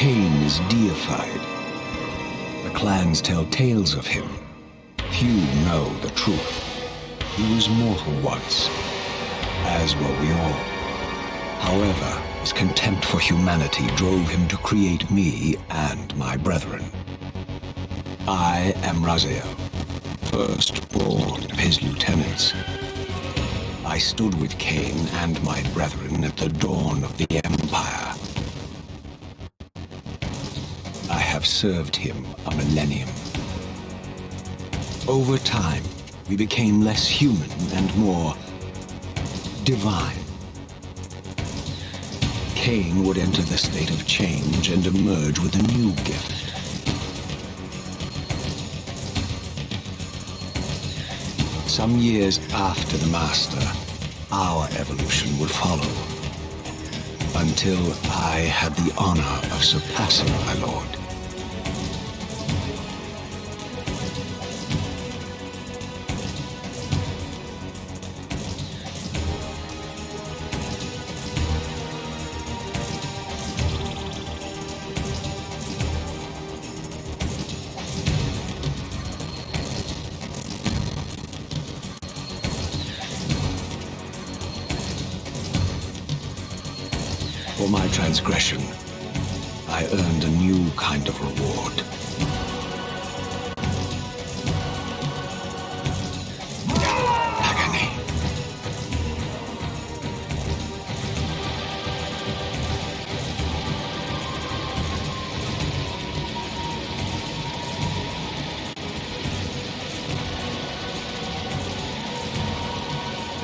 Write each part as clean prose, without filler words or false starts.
Cain is deified. The clans tell tales of him. Few know the truth. He was mortal once, as were we all. However, his contempt for humanity drove him to create me and my brethren. I am Raziel, firstborn of his lieutenants. I stood with Cain and my brethren at the dawn of the Empire. I have served him a millennium. Over time, we became less human and more divine. Cain would enter the state of change and emerge with a new gift. Some years after the Master, our evolution would follow, until I had the honor of surpassing my lord. For my transgression, I earned a new kind of reward. Agony.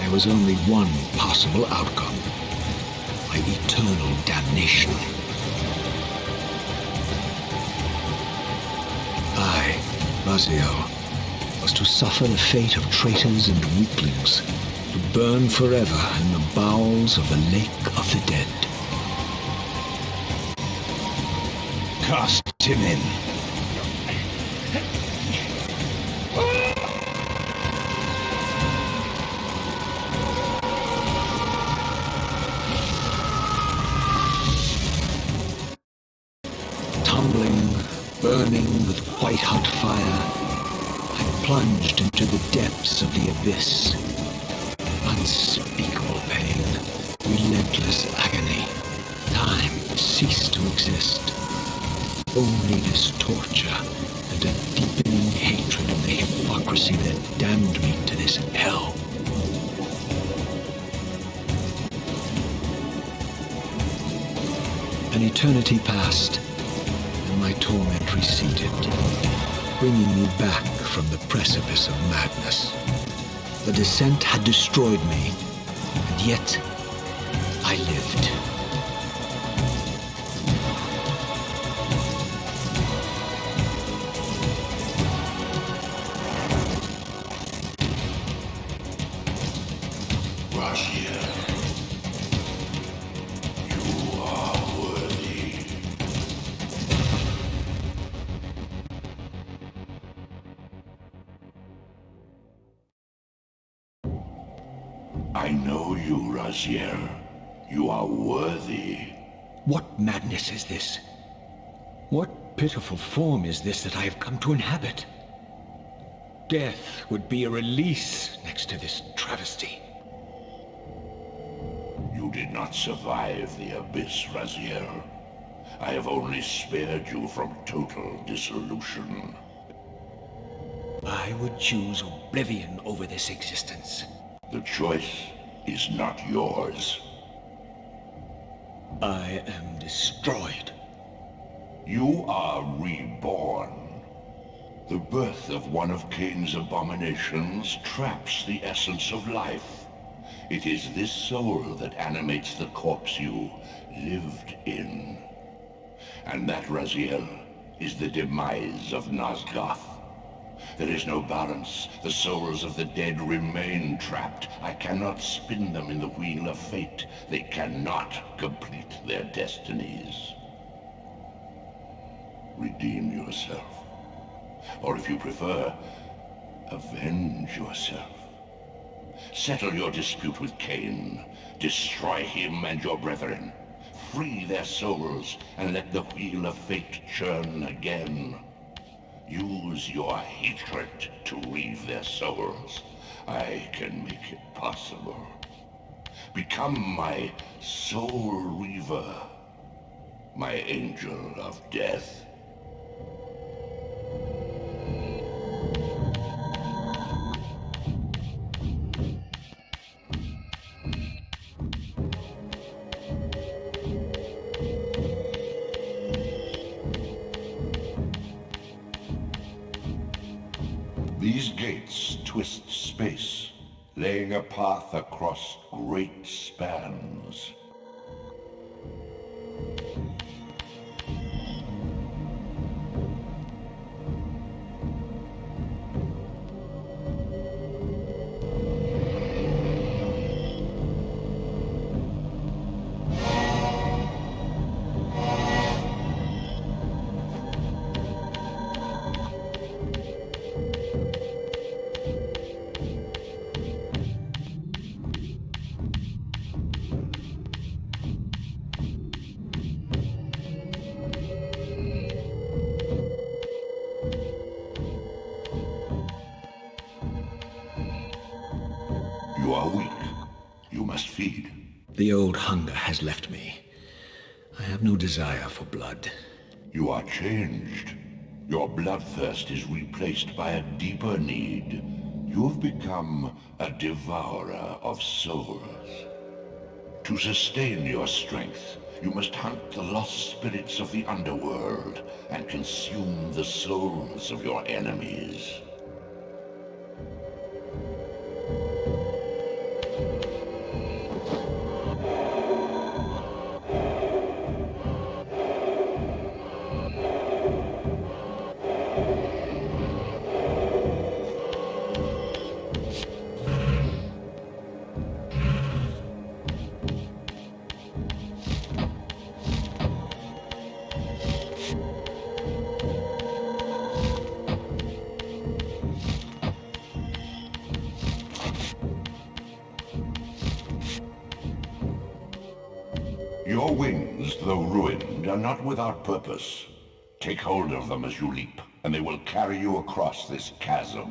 There was only one possible outcome. My eternal damnation. I, Raziel, was to suffer the fate of traitors and weaklings, to burn forever in the bowels of the Lake of the Dead. Cast him in. Burning with white-hot fire, I plunged into the depths of the abyss. Unspeakable pain, relentless agony. Time ceased to exist. Only this torture and a deepening hatred of the hypocrisy that damned me to this hell. An eternity passed. My torment receded, bringing me back from the precipice of madness. The descent had destroyed me, and yet I lived. I know you, Raziel. You are worthy. What madness is this? What pitiful form is this that I have come to inhabit? Death would be a release next to this travesty. You did not survive the abyss, Raziel. I have only spared you from total dissolution. I would choose oblivion over this existence. The choice is not yours. I am destroyed. You are reborn. The birth of one of Cain's abominations traps the essence of life. It is this soul that animates the corpse you lived in. And that, Raziel, is the demise of Nosgoth. There is no balance. The souls of the dead remain trapped. I cannot spin them in the wheel of fate. They cannot complete their destinies. Redeem yourself. Or if you prefer, avenge yourself. Settle your dispute with Cain. Destroy him and your brethren. free their souls and let the wheel of fate churn again. Use your hatred to reave their souls. I can make it possible. Become my soul reaver, my angel of death. These gates twist space, laying a path across great spans. You are weak. You must feed. The old hunger has left me. I have no desire for blood. You are changed. Your bloodthirst is replaced by a deeper need. You have become a devourer of souls. To sustain your strength, you must hunt the lost spirits of the underworld and consume the souls of your enemies. Your wings, though ruined, are not without purpose. Take hold of them as you leap, and they will carry you across this chasm.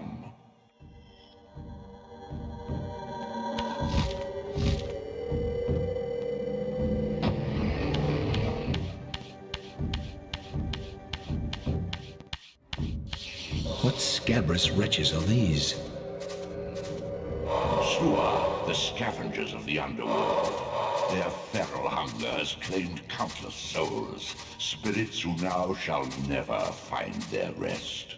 What scabrous wretches are these? Sua, the scavengers of the underworld. Their feral hunger has claimed countless souls, spirits who now shall never find their rest.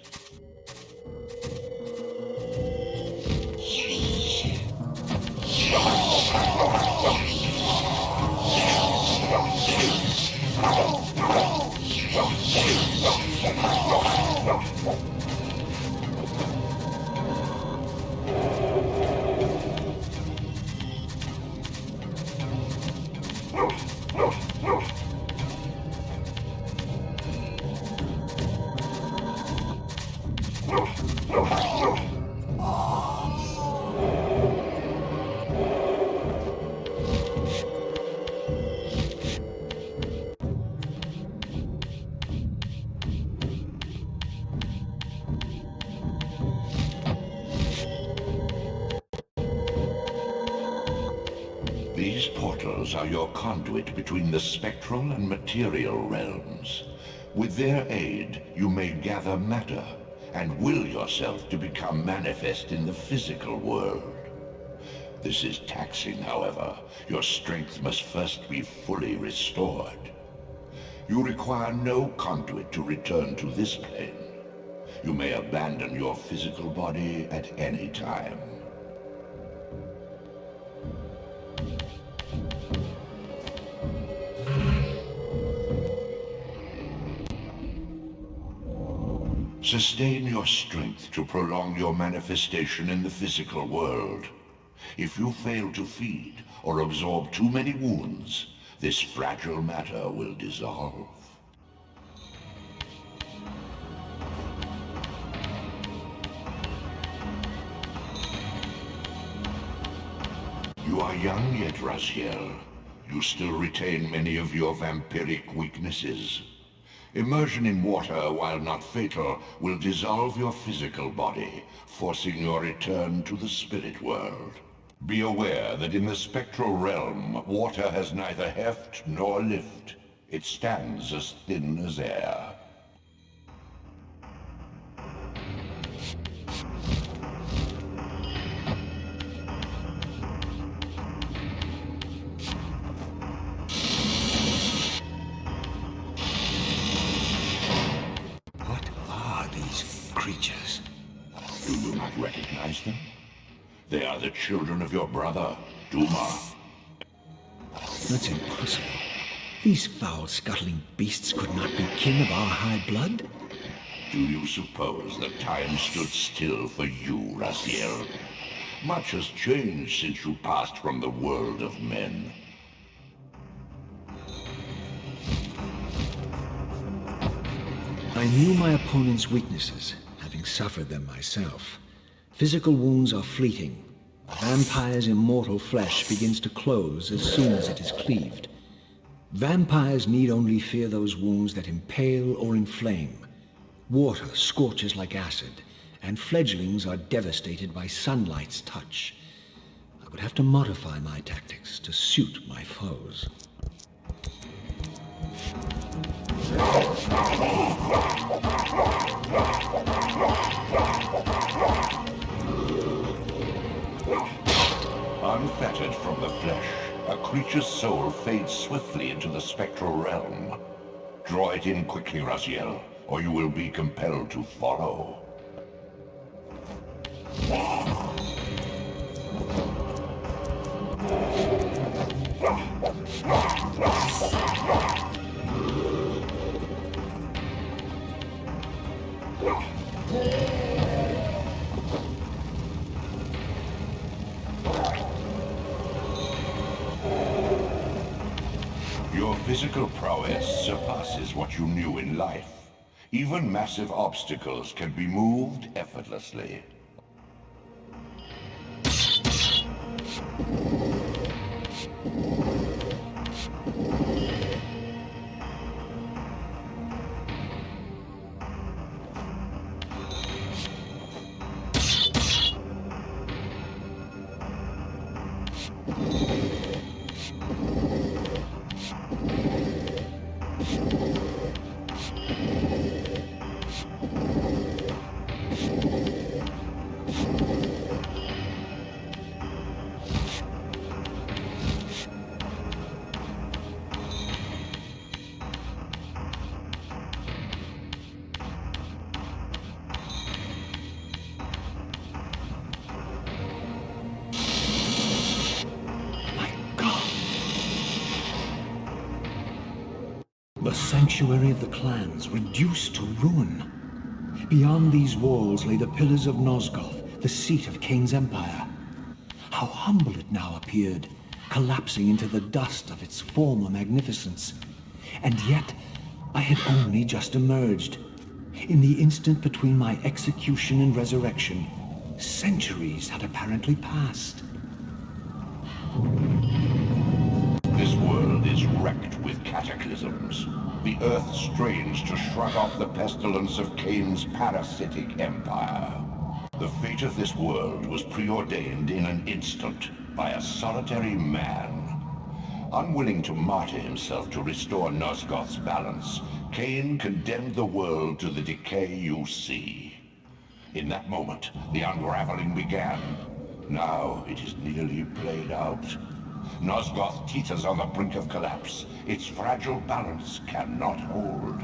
These portals are your conduit between the spectral and material realms. With their aid, you may gather matter and will yourself to become manifest in the physical world. This is taxing, however. Your strength must first be fully restored. You require no conduit to return to this plane. You may abandon your physical body at any time. Sustain your strength to prolong your manifestation in the physical world. If you fail to feed or absorb too many wounds, this fragile matter will dissolve. You are young yet, Raziel. You still retain many of your vampiric weaknesses. Immersion in water, while not fatal, will dissolve your physical body, forcing your return to the spirit world. Be aware that in the spectral realm, water has neither heft nor lift. It stands as thin as air. What are these creatures? Do you not recognize them? They are the children of your brother, Duma. That's impossible. These foul, scuttling beasts could not be kin of our high blood. Do you suppose that time stood still for you, Raziel? Much has changed since you passed from the world of men. I knew my opponent's weaknesses, having suffered them myself. Physical wounds are fleeting. A vampire's immortal flesh begins to close as soon as it is cleaved. Vampires need only fear those wounds that impale or inflame. Water scorches like acid, and fledglings are devastated by sunlight's touch. I would have to modify my tactics to suit my foes. Unfettered from the flesh, a creature's soul fades swiftly into the spectral realm. Draw it in quickly, Raziel, or you will be compelled to follow. Your physical prowess surpasses what you knew in life. Even massive obstacles can be moved effortlessly. The sanctuary of the clans reduced to ruin. Beyond these walls lay the pillars of Nosgoth, the seat of Kain's empire. How humble it now appeared, collapsing into the dust of its former magnificence. And yet, I had only just emerged. In the instant between my execution and resurrection, centuries had apparently passed. This world is wrecked with cataclysms. The earth strains to shrug off the pestilence of Kain's parasitic empire. The fate of this world was preordained in an instant by a solitary man. Unwilling to martyr himself to restore Nosgoth's balance, Kain condemned the world to the decay you see. In that moment, the unraveling began. Now it is nearly played out. Nosgoth teeters on the brink of collapse. Its fragile balance cannot hold.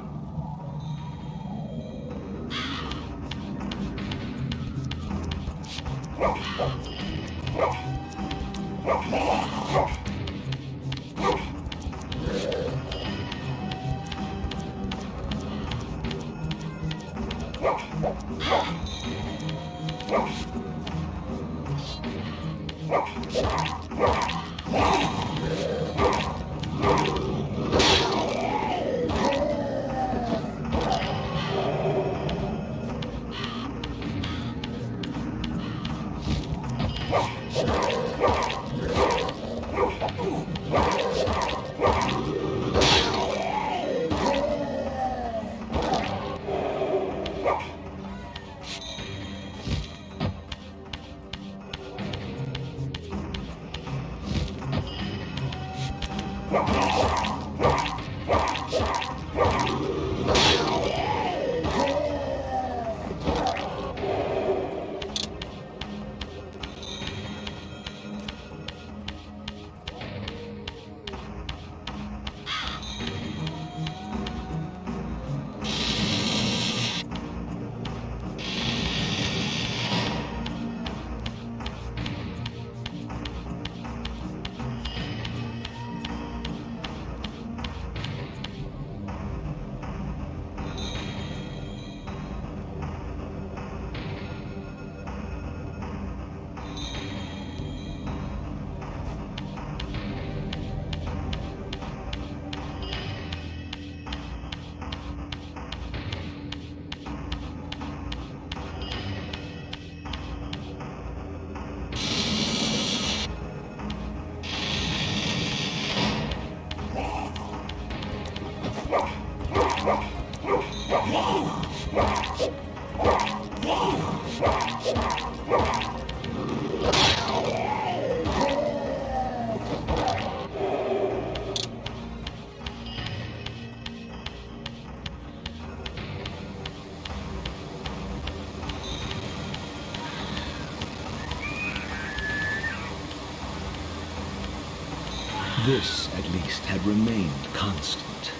This, at least, had remained constant.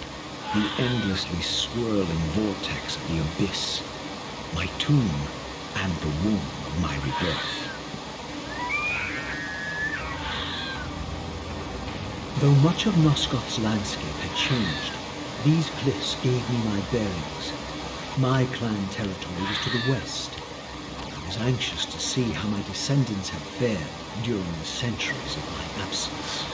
The endlessly swirling vortex of the abyss, my tomb, and the womb of my rebirth. Though much of Nosgoth's landscape had changed, these cliffs gave me my bearings. My clan territory was to the west. I was anxious to see how my descendants had fared during the centuries of my absence.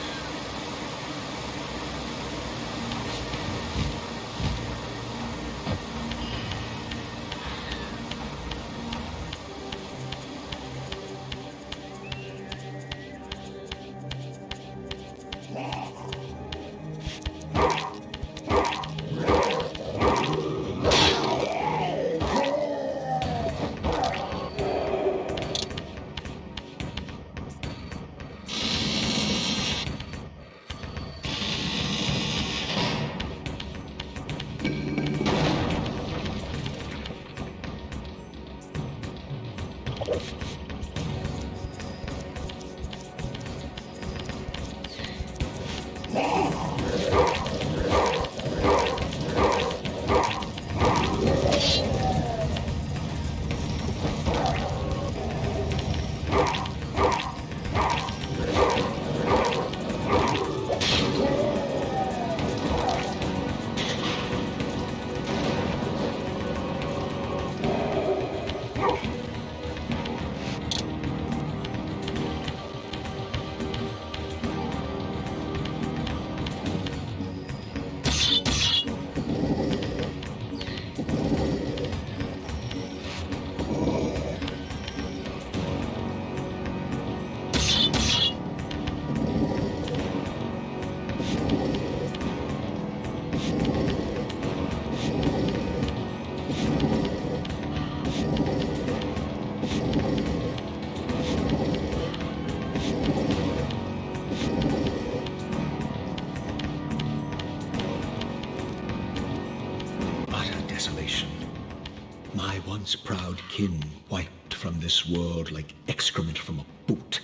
My once proud kin wiped from this world like excrement from a boot.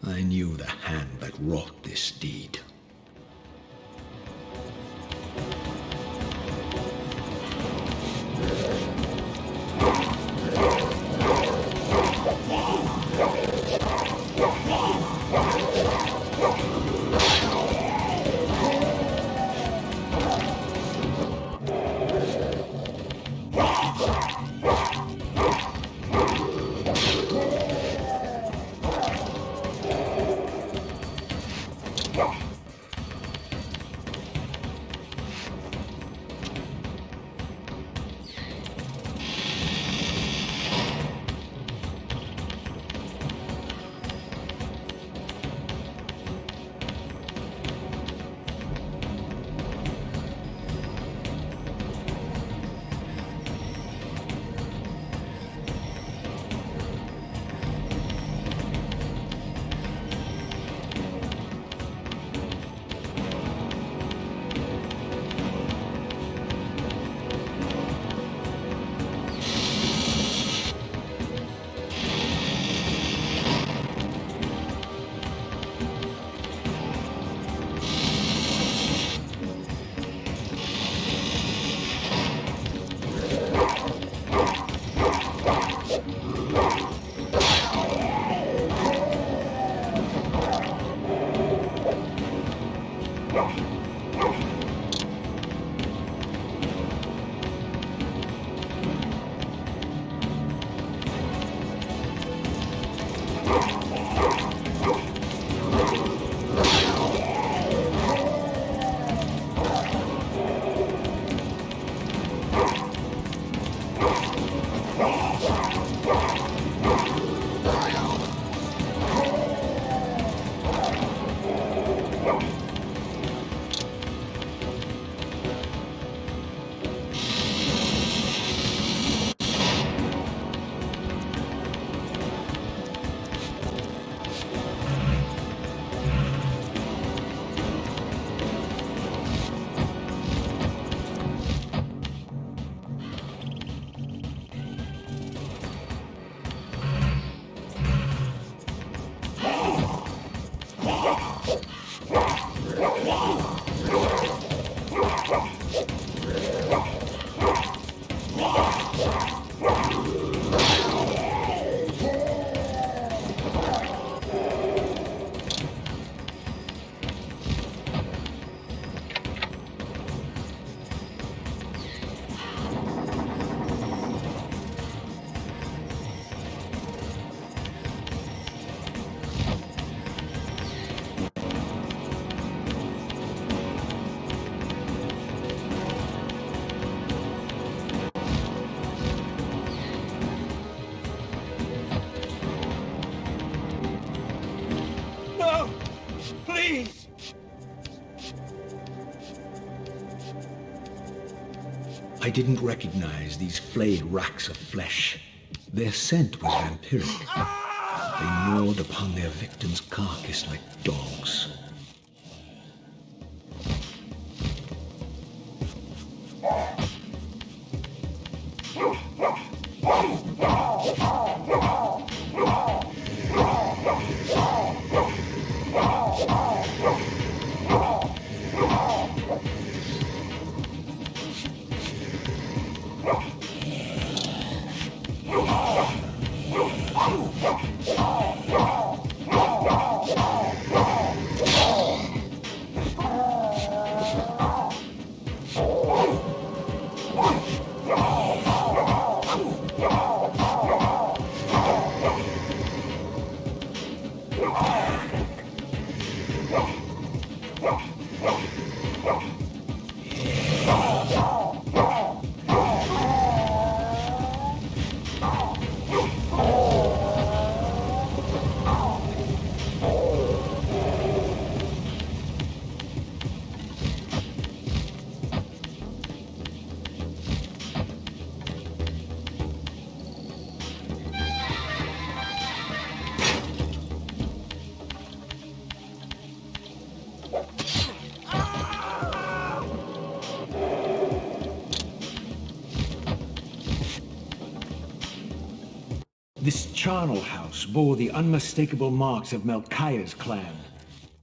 I knew the hand that wrought this deed. Please! I didn't recognize these flayed racks of flesh. Their scent was vampiric. They gnawed upon their victim's carcass like dogs. This charnel house bore the unmistakable marks of Melchiah's clan.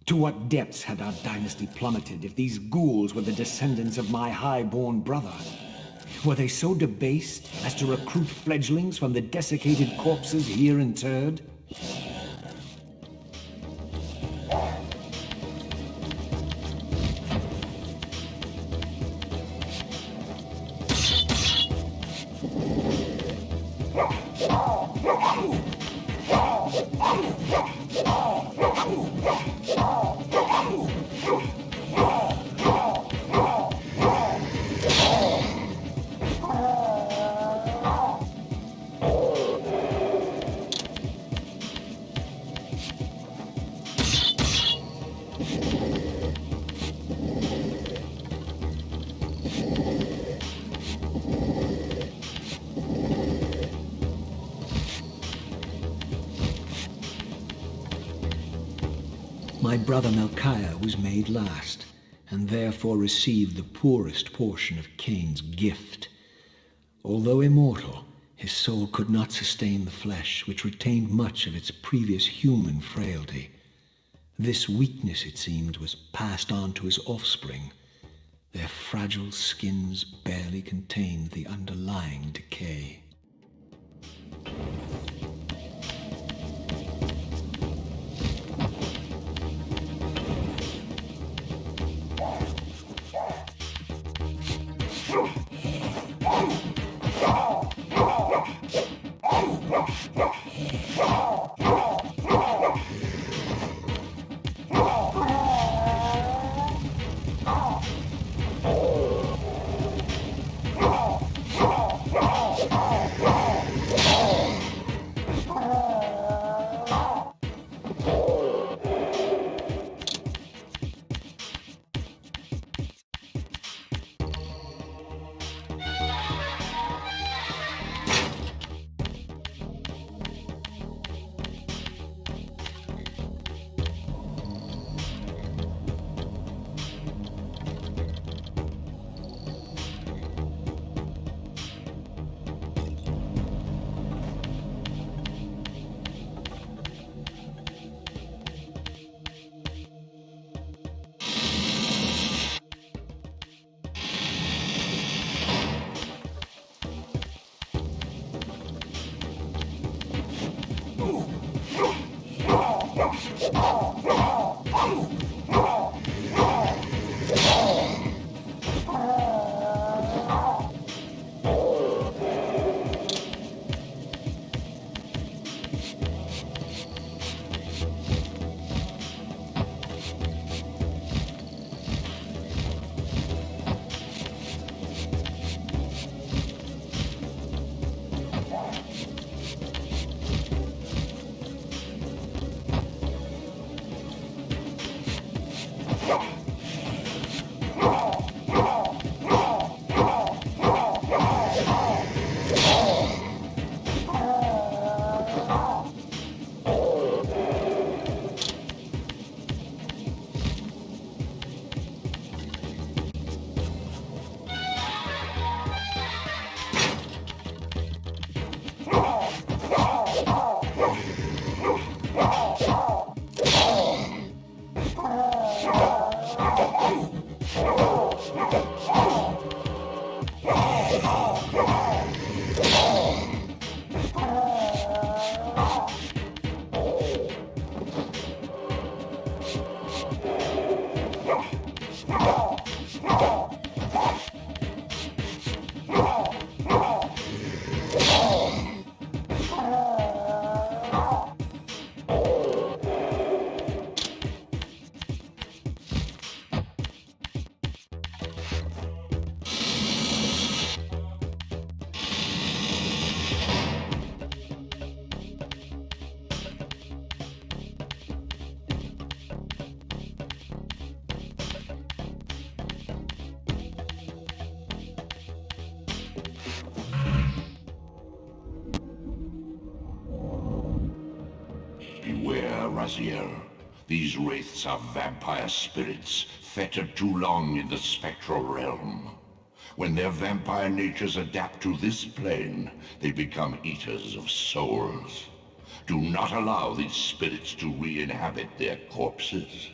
To what depths had our dynasty plummeted if these ghouls were the descendants of my high-born brother? Were they so debased as to recruit fledglings from the desiccated corpses here interred? My brother Melchiah was made last, and therefore received the poorest portion of Cain's gift. Although immortal, his soul could not sustain the flesh, which retained much of its previous human frailty. This weakness, it seemed, was passed on to his offspring. Their fragile skins barely contained the underlying decay. Beware, Raziel. These wraiths are vampire spirits, fettered too long in the spectral realm. When their vampire natures adapt to this plane, they become eaters of souls. Do not allow these spirits to re-inhabit their corpses.